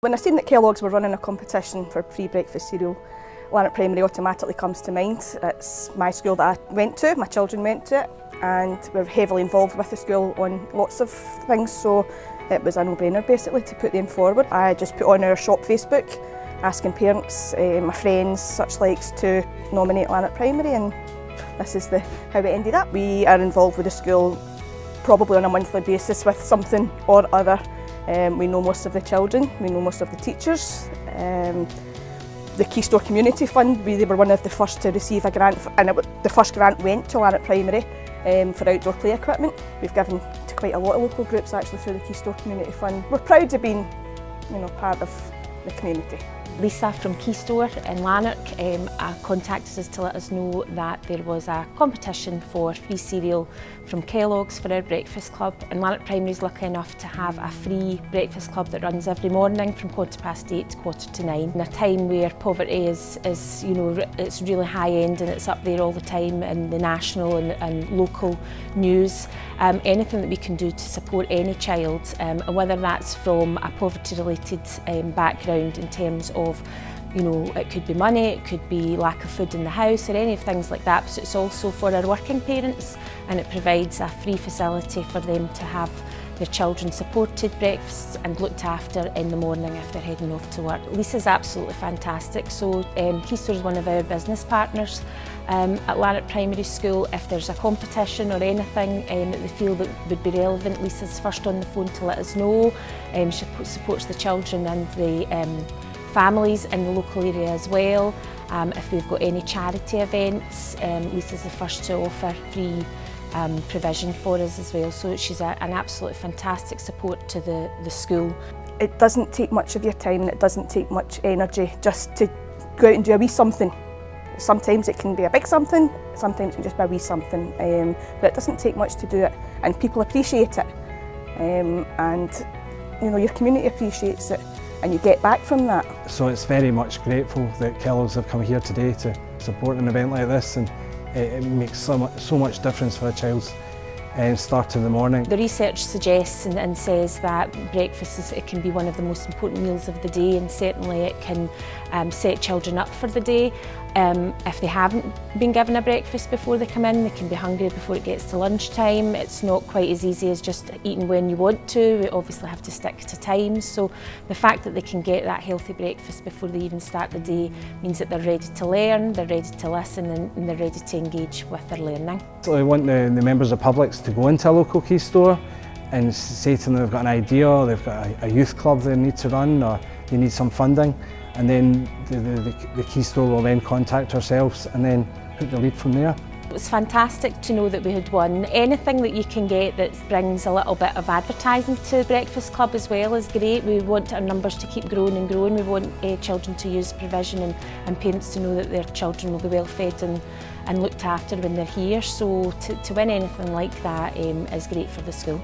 When I seen that Kelloggs were running a competition for free breakfast cereal, Lanark Primary automatically comes to mind. It's my school that I went to, my children went to it, and we're heavily involved with the school on lots of things, so it was a no-brainer basically to put them forward. I just put on our shop Facebook asking parents, my friends, such likes to nominate Lanark Primary, and this is how it ended up. We are involved with the school probably on a monthly basis with something or other. We know most of the children, we know most of the teachers. The KeyStore Community Fund, they were one of the first to receive a grant, and the first grant went to Lanark Primary for outdoor play equipment. We've given to quite a lot of local groups actually through the KeyStore Community Fund. We're proud of being, part of the community. Lisa from KeyStore in Lanark contacted us to let us know that there was a competition for free cereal from Kelloggs for our breakfast club, and Lanark Primary is lucky enough to have a free breakfast club that runs every morning from 8:15 to 8:45. In a time where poverty is it's really high end and it's up there all the time in the national and local news, anything that we can do to support any child, whether that's from a poverty related background in terms of it could be money, it could be lack of food in the house or any of things like that, but it's also for our working parents, and it provides a free facility for them to have their children supported breakfasts and looked after in the morning if they're heading off to work. Lisa's absolutely fantastic, so KeyStore is one of our business partners at Lanark Primary School. If there's a competition or anything that they feel that would be relevant, Lisa's first on the phone to let us know. She supports the children and the families in the local area as well. If we've got any charity events, Lisa's the first to offer free provision for us as well. So she's an absolutely fantastic support to the school. It doesn't take much of your time and it doesn't take much energy just to go out and do a wee something. Sometimes it can be a big something, sometimes it can just be a wee something, but it doesn't take much to do it, and people appreciate it, and your community appreciates it, and you get back from that. So it's very much grateful that Kellogg's have come here today to support an event like this, and it makes so much difference for a child's start in the morning. The research suggests and says that breakfast it can be one of the most important meals of the day, and certainly it can set children up for the day. If they haven't been given a breakfast before they come in, they can be hungry before it gets to lunchtime. It's not quite as easy as just eating when you want to. We obviously have to stick to times, so the fact that they can get that healthy breakfast before they even start the day means that they're ready to learn, they're ready to listen, and they're ready to engage with their learning. So I want the members of the public to go into a local KeyStore and say to them they've got an idea, they've got a youth club they need to run, or they need some funding, and then the KeyStore will then contact ourselves and then put the lead from there. It was fantastic to know that we had won. Anything that you can get that brings a little bit of advertising to the Breakfast Club as well is great. We want our numbers to keep growing and growing. We want children to use provision and parents to know that their children will be well fed and looked after when they're here. So to win anything like that is great for the school.